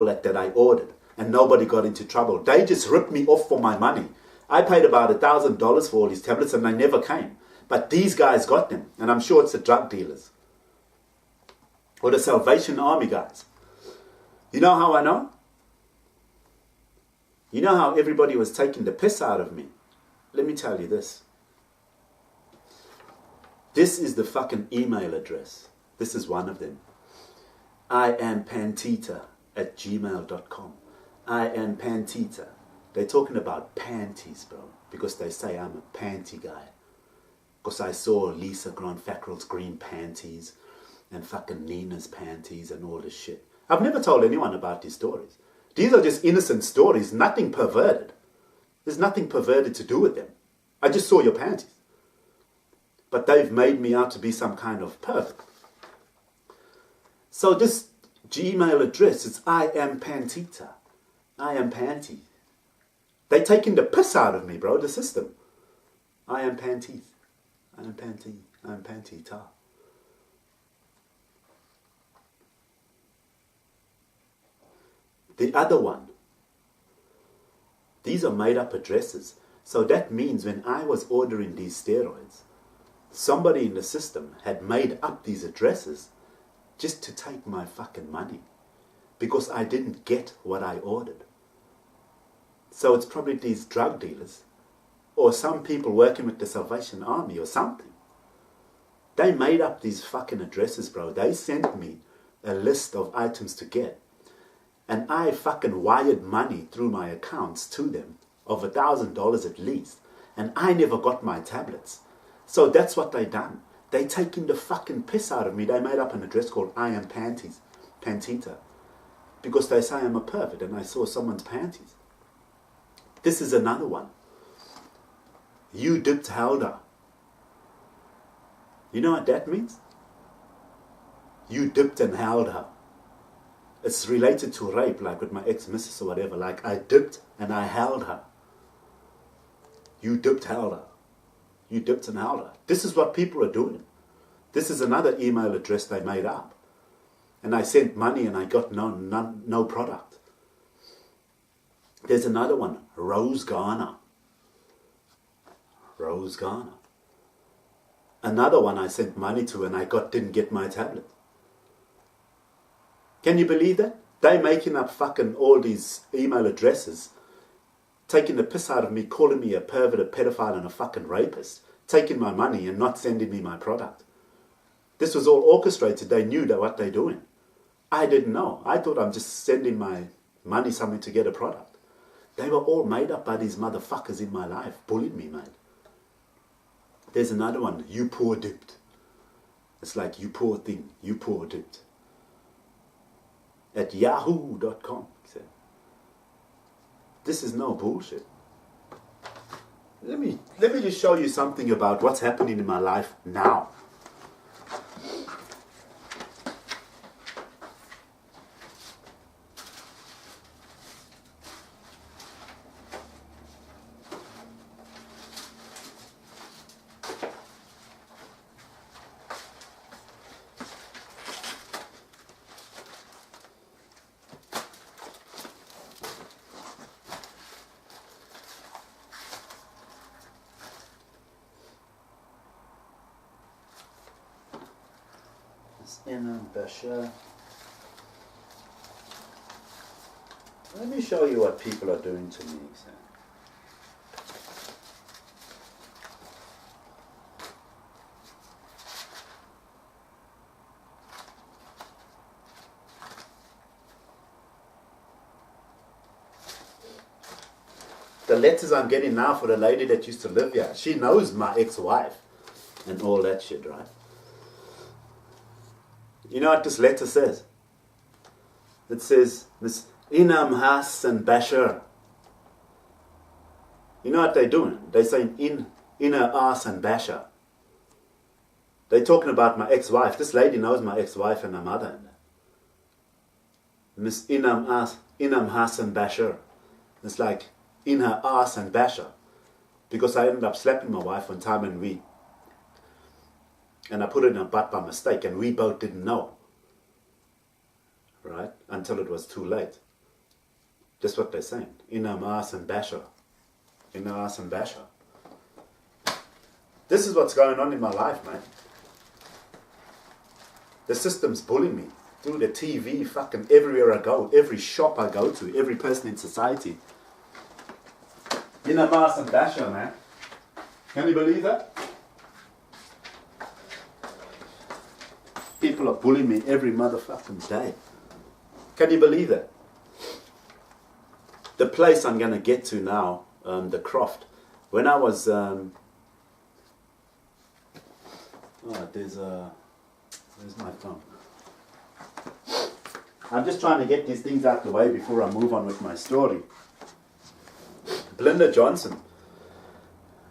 that I ordered, and nobody got into trouble. They just ripped me off for my money. I paid about $1,000 for all these tablets and they never came. But these guys got them, and I'm sure it's the drug dealers or the Salvation Army guys. You know how I know? You know how everybody was taking the piss out of me? Let me tell you this. This is the fucking email address. This is one of them. iampantita@gmail.com. iampantita. They're talking about panties, bro, because they say I'm a panty guy. Because I saw Lisa Grant Fackrell's green panties and fucking Nina's panties and all this shit. I've never told anyone about these stories. These are just innocent stories, nothing perverted. There's nothing perverted to do with them. I just saw your panties. But they've made me out to be some kind of pervert. So this Gmail address is iampantita. I am panty. They taking the piss out of me, bro, the system. I am panty. I am panty. I am pantita. The other one. These are made up addresses. So that means when I was ordering these steroids, somebody in the system had made up these addresses just to take my fucking money. Because I didn't get what I ordered. So it's probably these drug dealers or some people working with the Salvation Army or something. They made up these fucking addresses, bro. They sent me a list of items to get. And I fucking wired money through my accounts to them of $1,000 at least. And I never got my tablets. So that's what they done. They taking the fucking piss out of me. They made up an address called I Am Pantita. Because they say I'm a pervert and I saw someone's panties. This is another one. You dipped Helder. You know what that means? You dipped and held her. It's related to rape, like with my ex-missus or whatever. Like I dipped and I held her. You dipped, held her. You dipped and held her. This is what people are doing. This is another email address they made up. And I sent money and I got no product. There's another one, Rose Garner. Rose Garner. Another one I sent money to and I didn't get my tablet. Can you believe that? They making up fucking all these email addresses, taking the piss out of me, calling me a pervert, a pedophile and a fucking rapist, taking my money and not sending me my product. This was all orchestrated. They knew what they're doing. I didn't know. I thought I'm just sending my money somewhere to get a product. They were all made up by these motherfuckers in my life. Bullied me, mate. There's another one. You poor dipped. It's like, you poor thing. You poor dipped. At yahoo.com. This is no bullshit. Let me just show you something about what's happening in my life now. Let me show you what people are doing to me. The letters I'm getting now for the lady that used to live here, she knows my ex-wife and all that shit, right? You know what this letter says? It says, Miss Inam Hassan Bashir. You know what they're doing? They're saying inner ass and basher. They're talking about my ex-wife. This lady knows my ex-wife and her mother. Miss Inam Hassan Bashir. It's like in her ass and basher. Because I ended up slapping my wife one time and I put it in her butt by mistake and we both didn't know. Right? Until it was too late. Just what they're saying. Inna Maas and Basha. Inna Maas and Basha. This is what's going on in my life, man. The system's bullying me. Through the TV, fucking everywhere I go, every shop I go to, every person in society. Inna Maas and Basha, man. Can you believe that? People are bullying me every motherfucking day. Can you believe that? The place I'm going to get to now, the Croft. When I was... there's my phone. I'm just trying to get these things out the way before I move on with my story. Belinda Johnson,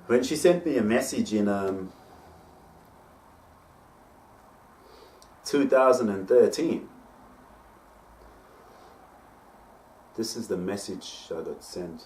when she sent me a message in 2013, this is the message I got sent.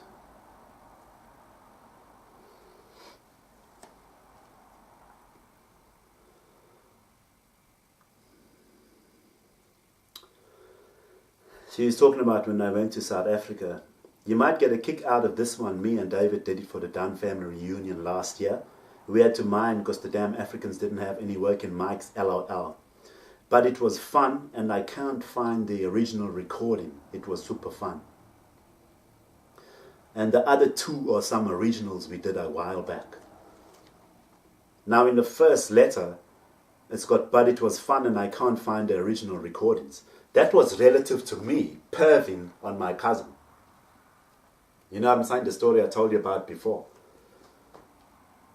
She was talking about when I went to South Africa. You might get a kick out of this one. Me and David did it for the Dunn family reunion last year. We had to mine because the damn Africans didn't have any work in mics, LOL. But it was fun, and I can't find the original recording. It was super fun. And the other two are some originals we did a while back. Now in the first letter, it's got, but it was fun and I can't find the original recordings. That was relative to me, perving on my cousin. You know what I'm saying? The story I told you about before.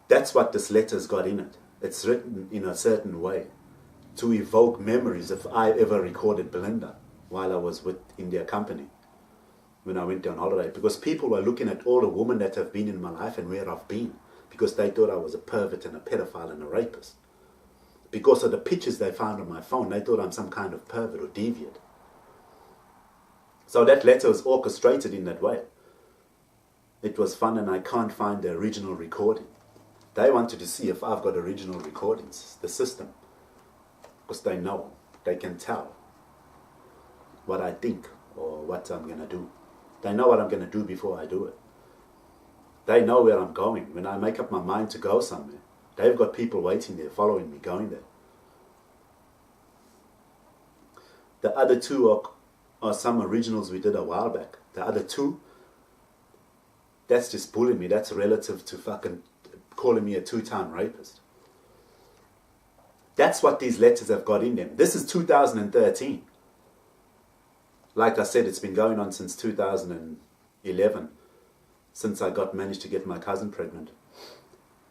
That's what this letter's got in it. It's written in a certain way to evoke memories if I ever recorded Belinda while I was in their company when I went on holiday. Because people were looking at all the women that have been in my life and where I've been because they thought I was a pervert and a pedophile and a rapist. Because of the pictures they found on my phone, they thought I'm some kind of pervert or deviant. So that letter was orchestrated in that way. It was fun and I can't find the original recording. They wanted to see if I've got original recordings, the system. Because they know, they can tell what I think or what I'm going to do. They know what I'm going to do before I do it. They know where I'm going. When I make up my mind to go somewhere, they've got people waiting there, following me, going there. The other two are some originals we did a while back. The other two, that's just bullying me. That's relative to fucking calling me a two-time rapist. That's what these letters have got in them. This is 2013. Like I said, it's been going on since 2011, since I managed to get my cousin pregnant.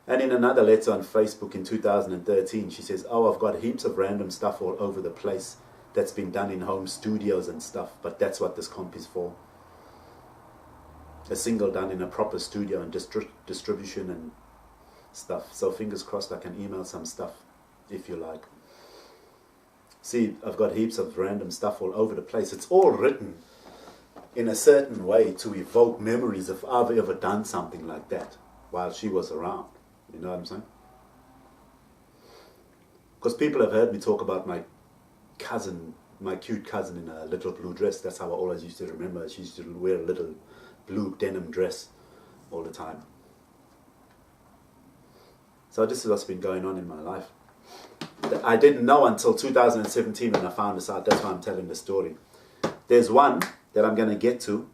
And in another letter on Facebook in 2013, she says, oh, I've got heaps of random stuff all over the place that's been done in home studios and stuff, but that's what this comp is for. A single done in a proper studio and distribution and stuff. So fingers crossed I can email some stuff if you like. See, I've got heaps of random stuff all over the place. It's all written in a certain way to evoke memories if I've ever done something like that while she was around. You know what I'm saying? Because people have heard me talk about my cousin, my cute cousin in a little blue dress. That's how I always used to remember. She used to wear a little blue denim dress all the time. So this is what's been going on in my life. I didn't know until 2017 when I found this out. That's why I'm telling the story. There's one that I'm going to get to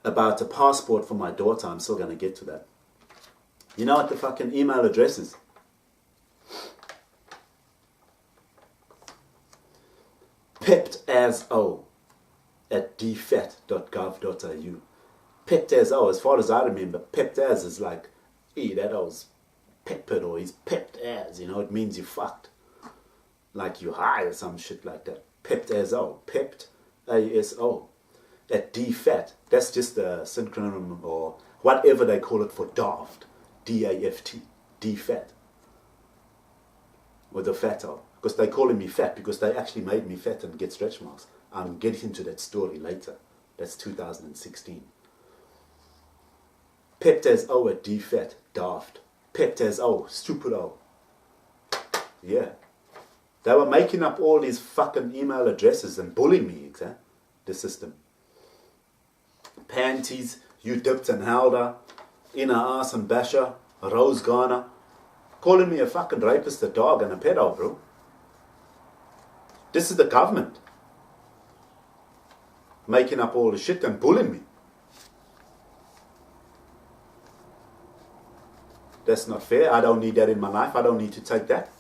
about a passport for my daughter. I'm still going to get to that. You know what the fucking email address is? peptaso@dfat.gov.au. Peptaso, as far as I remember, peptas is like, hey, that was peppered or he's pepped as, you know, it means you fucked. Like you high or some shit like that. Peptaso, pept, A-S-O, at DFAT. That's just a synonym or whatever they call it for daft. D-A-F-T, DFAT. With a fatto. Because they're calling me fat because they actually made me fat and get stretch marks. I'm getting into that story later. That's 2016. Peptaso at DFAT, daft. Peptaso, stupido. Yeah. They were making up all these fucking email addresses and bullying me, exactly. the system. Panties, you dipped and held her, in her ass and bash her, a rose garner, calling me a fucking rapist, a dog, and a pedo, bro. This is the government making up all the shit and bullying me. That's not fair. I don't need that in my life. I don't need to take that.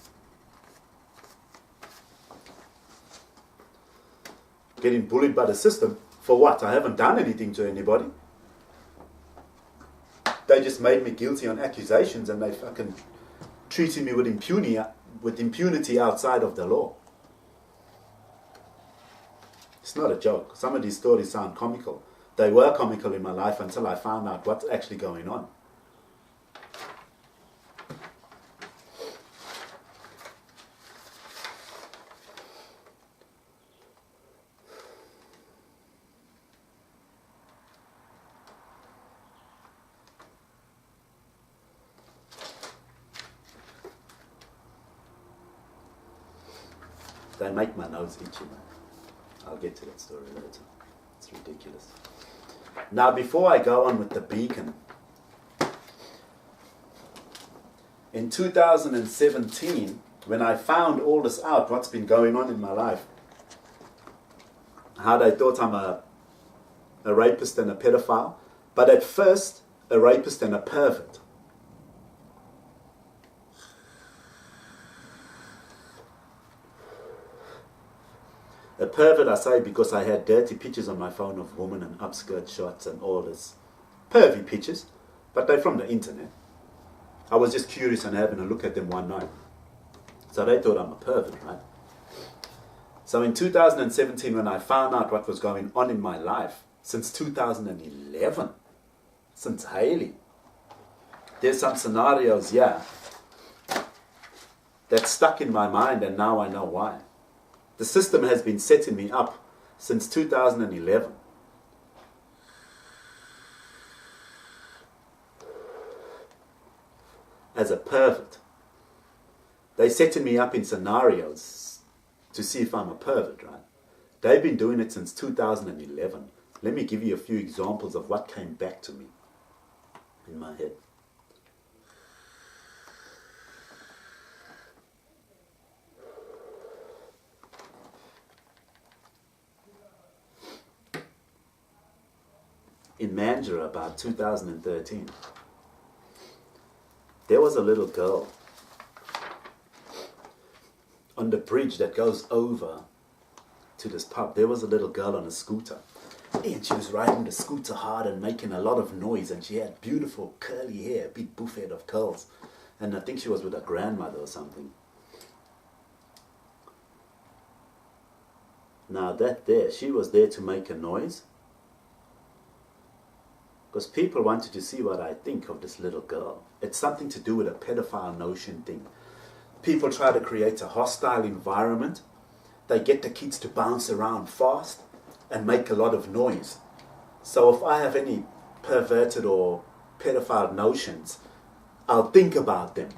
Getting bullied by the system for what? I haven't done anything to anybody. They just made me guilty on accusations and they fucking treating me with impunity outside of the law. It's not a joke. Some of these stories sound comical. They were comical in my life until I found out what's actually going on. They make my nose itchy, man. I'll get to that story later. It's ridiculous. Now, before I go on with the beacon, in 2017, when I found all this out, what's been going on in my life, how they thought I'm a rapist and a pedophile, but at first, a rapist and a pervert. A pervert, I say, because I had dirty pictures on my phone of women and upskirt shots and all this pervy pictures, but they're from the internet. I was just curious and having a look at them one night. So they thought I'm a pervert, right? So in 2017, when I found out what was going on in my life, since 2011, since Haley, there's some scenarios here that stuck in my mind and now I know why. The system has been setting me up since 2011. As a pervert. They're setting me up in scenarios to see if I'm a pervert, right? They've been doing it since 2011. Let me give you a few examples of what came back to me in my head. In Mandurah, about 2013, there was a little girl on the bridge that goes over to this pub. There was a little girl on a scooter, and she was riding the scooter hard and making a lot of noise, and she had beautiful curly hair, a big buffet of curls, and I think she was with her grandmother or something. Now she was there to make a noise, because people wanted to see what I think of this little girl. It's something to do with a pedophile notion thing. People try to create a hostile environment. They get the kids to bounce around fast and make a lot of noise. So if I have any perverted or pedophile notions, I'll think about them.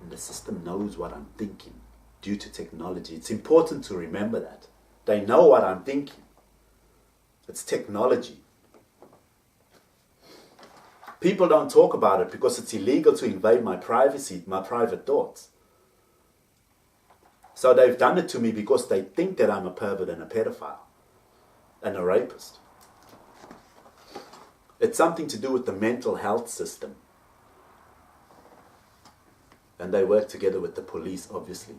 And the system knows what I'm thinking due to technology. It's important to remember that. They know what I'm thinking. It's technology. People don't talk about it because it's illegal to invade my privacy, my private thoughts. So they've done it to me because they think that I'm a pervert and a pedophile and a rapist. It's something to do with the mental health system. And they work together with the police, obviously.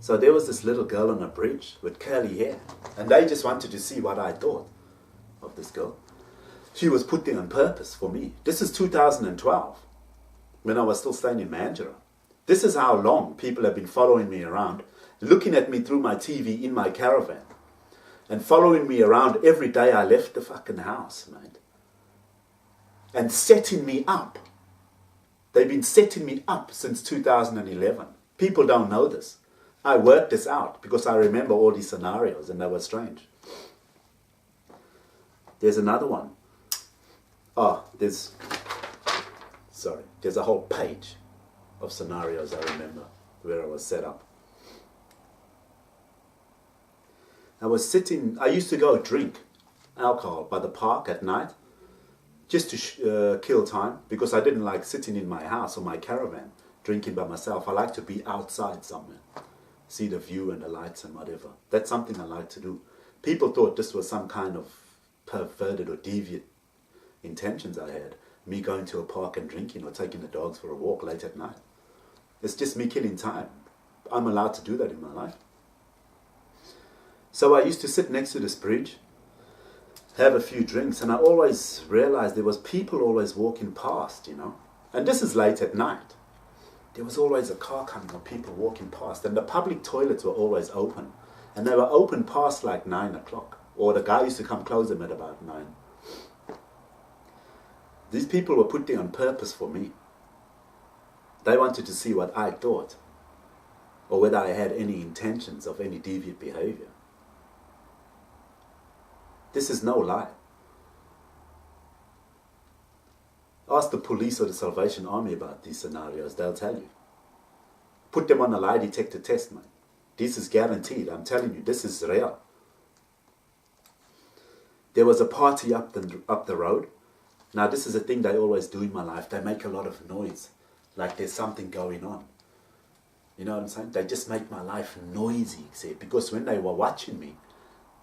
So there was this little girl on a bridge with curly hair, and they just wanted to see what I thought of this girl. She was put there on purpose for me. This is 2012, when I was still staying in Mandurah. This is how long people have been following me around, looking at me through my TV in my caravan, and following me around every day I left the fucking house, man. And setting me up. They've been setting me up since 2011. People don't know this. I worked this out because I remember all these scenarios and they were strange. There's another one. There's a whole page of scenarios I remember where I was set up. I used to go drink alcohol by the park at night just to kill time, because I didn't like sitting in my house or my caravan drinking by myself. I like to be outside somewhere, see the view and the lights and whatever. That's something I like to do. People thought this was some kind of perverted or deviant intentions I had, me going to a park and drinking or taking the dogs for a walk late at night. It's just me killing time. I'm allowed to do that in my life. So I used to sit next to this bridge, have a few drinks, and I always realized there was people always walking past, you know. And this is late at night. There was always a car coming or people walking past, and the public toilets were always open. And they were open past like 9 o'clock, or the guy used to come close them at about 9. These people were put there on purpose for me. They wanted to see what I thought, or whether I had any intentions of any deviant behavior. This is no lie. Ask the police or the Salvation Army about these scenarios, they'll tell you. Put them on a lie detector test, man. This is guaranteed, I'm telling you, this is real. There was a party up the road. Now this is a thing they always do in my life. They make a lot of noise, like there's something going on. You know what I'm saying? They just make my life noisy, see? Because when they were watching me,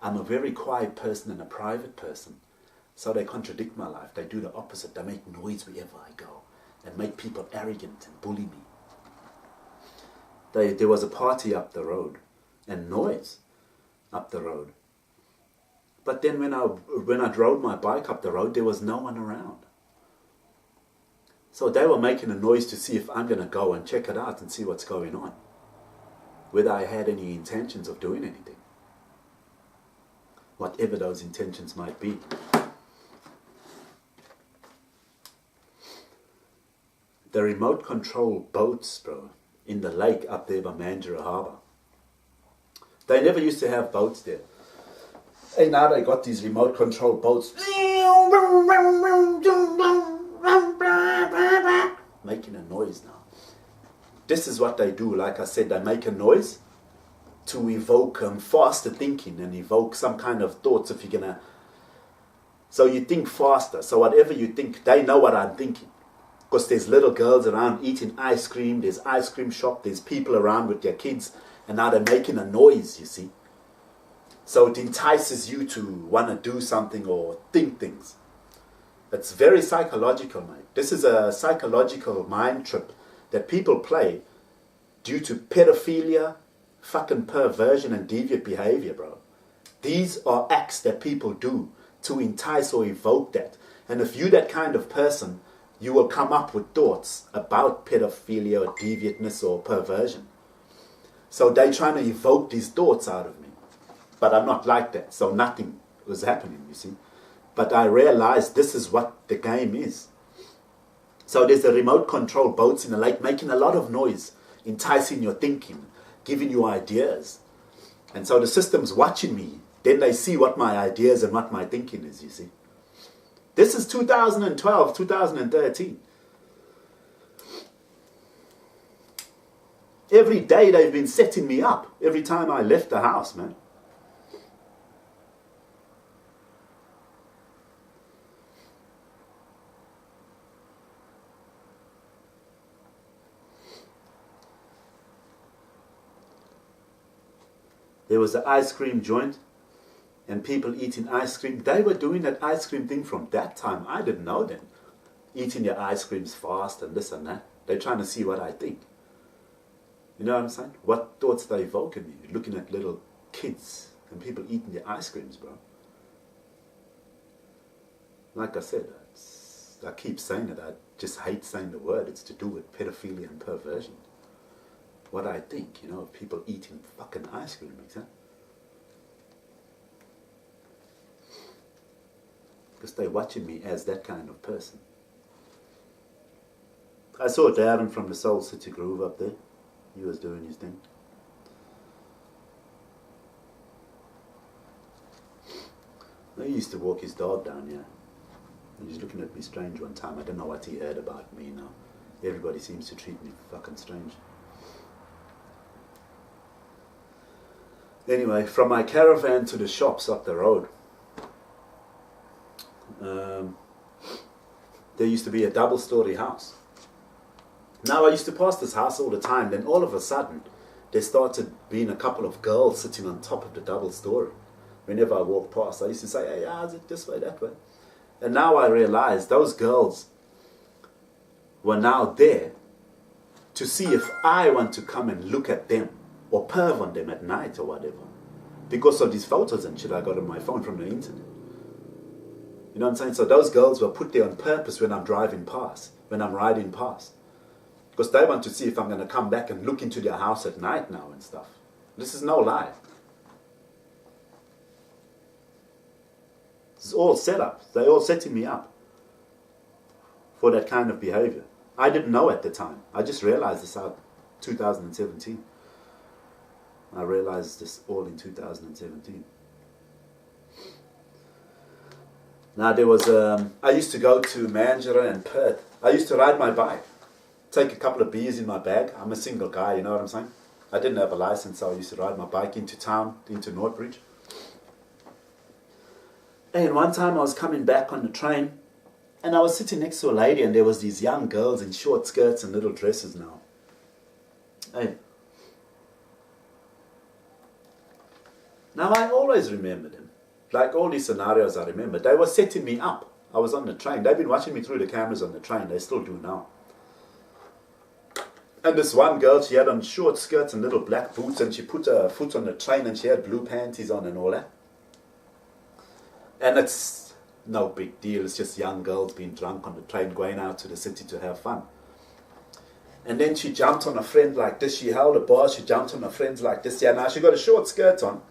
I'm a very quiet person and a private person. So they contradict my life. They do the opposite. They make noise wherever I go and make people arrogant and bully me. There was a party up the road and noise up the road. But then when I rode my bike up the road, there was no one around. So they were making a noise to see if I'm going to go and check it out and see what's going on, whether I had any intentions of doing anything, whatever those intentions might be. The remote control boats, bro, in the lake up there by Mandurah Harbour. They never used to have boats there. Hey, now they got these remote control boats making a noise now. This is what they do. Like I said, they make a noise to evoke faster thinking and evoke some kind of thoughts. If you're gonna, so you think faster. So whatever you think, they know what I'm thinking. Because there's little girls around eating ice cream. There's ice cream shop. There's people around with their kids, and now they're making a noise. You see. So it entices you to want to do something or think things. It's very psychological, mate. This is a psychological mind trip that people play due to pedophilia, fucking perversion and deviant behavior, bro. These are acts that people do to entice or evoke that. And if you're that kind of person, you will come up with thoughts about pedophilia or deviantness or perversion. So they're trying to evoke these thoughts out of me. But I'm not like that, so nothing was happening, you see. But I realized this is what the game is. So there's the remote control boats in the lake making a lot of noise, enticing your thinking, giving you ideas. And so the system's watching me. Then they see what my ideas and what my thinking is, you see. This is 2012, 2013. Every day they've been setting me up. Every time I left the house, man. There was an ice cream joint and people eating ice cream. They were doing that ice cream thing from that time. I didn't know then. Eating your ice creams fast and this and that. They're trying to see what I think. You know what I'm saying? What thoughts they evoke in me. Looking at little kids and people eating their ice creams, bro. Like I said, I keep saying it. I just hate saying the word. It's to do with pedophilia and perversion. What I think, you know, of people eating fucking ice cream, makes sense? Because they're watching me as that kind of person. I saw Darren from the Soul City Groove up there. He was doing his thing. He used to walk his dog down here. He was looking at me strange one time. I don't know what he heard about me now. Everybody seems to treat me fucking strange. Anyway, from my caravan to the shops up the road, there used to be a double-story house. Now, I used to pass this house all the time. Then all of a sudden, there started being a couple of girls sitting on top of the double-story. Whenever I walked past, I used to say, hey, how's it this way, that way? And now I realize those girls were now there to see if I want to come and look at them or perv on them at night or whatever. Because of these photos and shit I got on my phone from the internet. You know what I'm saying? So those girls were put there on purpose when I'm driving past, when I'm riding past. Because they want to see if I'm going to come back and look into their house at night now and stuff. This is no lie. This is all set up. They're all setting me up for that kind of behavior. I didn't know at the time. I just realized this out 2017. I realized this all in 2017. Now there was, I used to go to Mandurah and Perth. I used to ride my bike, take a couple of beers in my bag. I'm a single guy, you know what I'm saying? I didn't have a license, so I used to ride my bike into town, into Northbridge. And one time I was coming back on the train, and I was sitting next to a lady, and there was these young girls in short skirts and little dresses now. Hey. Now I always remember them. Like all these scenarios I remember, they were setting me up. I was on the train. They've been watching me through the cameras on the train. They still do now. And this one girl, she had on short skirts and little black boots, and she put her foot on the train, and she had blue panties on and all that. And it's no big deal. It's just young girls being drunk on the train, going out to the city to have fun. And then she jumped on a friend like this. She held a bar. She jumped on her friends like this. Yeah, now she got a short skirt on.